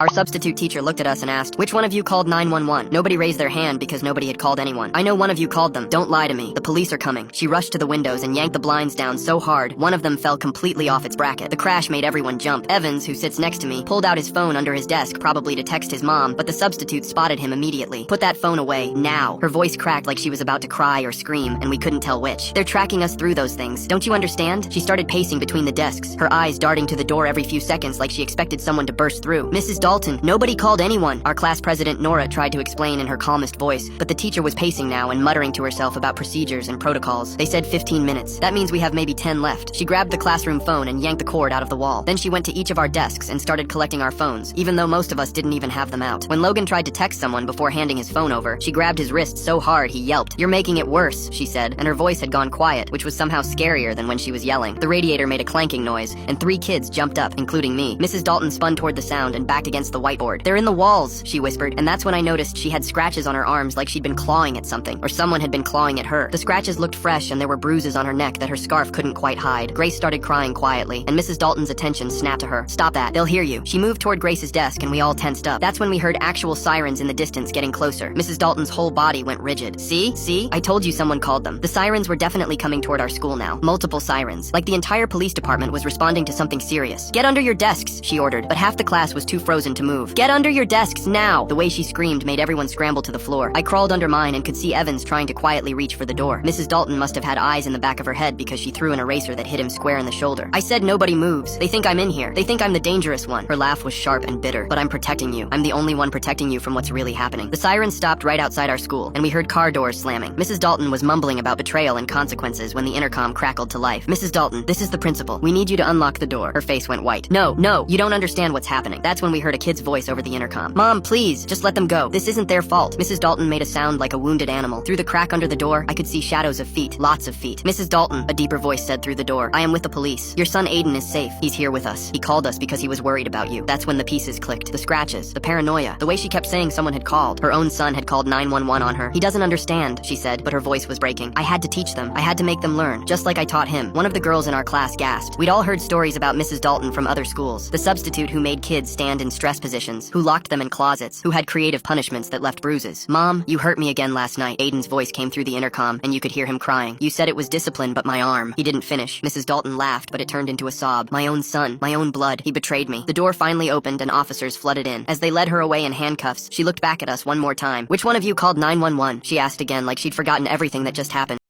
Our substitute teacher looked at us and asked, "Which one of you called 911? Nobody raised their hand because nobody had called anyone. "I know one of you called them. Don't lie to me. The police are coming." She rushed to the windows and yanked the blinds down so hard, one of them fell completely off its bracket. The crash made everyone jump. Evans, who sits next to me, pulled out his phone under his desk, probably to text his mom, but the substitute spotted him immediately. "Put that phone away, now." Her voice cracked like she was about to cry or scream, and we couldn't tell which. "They're tracking us through those things. Don't you understand?" She started pacing between the desks, her eyes darting to the door every few seconds like she expected someone to burst through. "Mrs. Dalton, nobody called anyone," our class president Nora tried to explain in her calmest voice, but the teacher was pacing now and muttering to herself about procedures and protocols. "They said 15 minutes. That means we have maybe 10 left." She grabbed the classroom phone and yanked the cord out of the wall. Then she went to each of our desks and started collecting our phones, even though most of us didn't even have them out. When Logan tried to text someone before handing his phone over, she grabbed his wrist so hard he yelped. "You're making it worse," she said, and her voice had gone quiet, which was somehow scarier than when she was yelling. The radiator made a clanking noise, and 3 kids jumped up, including me. Mrs. Dalton spun toward the sound and backed against the whiteboard. "They're in the walls," she whispered, and that's when I noticed she had scratches on her arms like she'd been clawing at something, or someone had been clawing at her. The scratches looked fresh and there were bruises on her neck that her scarf couldn't quite hide. Grace started crying quietly, and Mrs. Dalton's attention snapped to her. "Stop that, they'll hear you." She moved toward Grace's desk and we all tensed up. That's when we heard actual sirens in the distance getting closer. Mrs. Dalton's whole body went rigid. See? I told you someone called them." The sirens were definitely coming toward our school now. Multiple sirens. Like the entire police department was responding to something serious. "Get under your desks," she ordered, but half the class was too frozen to move. "Get under your desks now!" The way she screamed made everyone scramble to the floor. I crawled under mine and could see Evans trying to quietly reach for the door. Mrs. Dalton must have had eyes in the back of her head because she threw an eraser that hit him square in the shoulder. "I said nobody moves. They think I'm in here. They think I'm the dangerous one." Her laugh was sharp and bitter. "But I'm protecting you. I'm the only one protecting you from what's really happening." The sirens stopped right outside our school, and we heard car doors slamming. Mrs. Dalton was mumbling about betrayal and consequences when the intercom crackled to life. "Mrs. Dalton, this is the principal. We need you to unlock the door." Her face went white. No, you don't understand what's happening." That's when we heard a kid's voice over the intercom. "Mom, please, just let them go. This isn't their fault." Mrs. Dalton made a sound like a wounded animal. Through the crack under the door, I could see shadows of feet. Lots of feet. "Mrs. Dalton," a deeper voice said through the door, "I am with the police. Your son Aiden is safe. He's here with us. He called us because he was worried about you." That's when the pieces clicked. The scratches, the paranoia, the way she kept saying someone had called. Her own son had called 911 on her. "He doesn't understand," she said, but her voice was breaking. "I had to teach them. I had to make them learn, just like I taught him." One of the girls in our class gasped. We'd all heard stories about Mrs. Dalton from other schools. The substitute who made kids stand in stress positions, who locked them in closets, who had creative punishments that left bruises. "Mom, you hurt me again last night." Aiden's voice came through the intercom, and you could hear him crying. "You said it was discipline, but my arm." He didn't finish. Mrs. Dalton laughed, but it turned into a sob. "My own son, my own blood. He betrayed me." The door finally opened and officers flooded in. As they led her away in handcuffs, she looked back at us one more time. "Which one of you called 911? She asked again like she'd forgotten everything that just happened.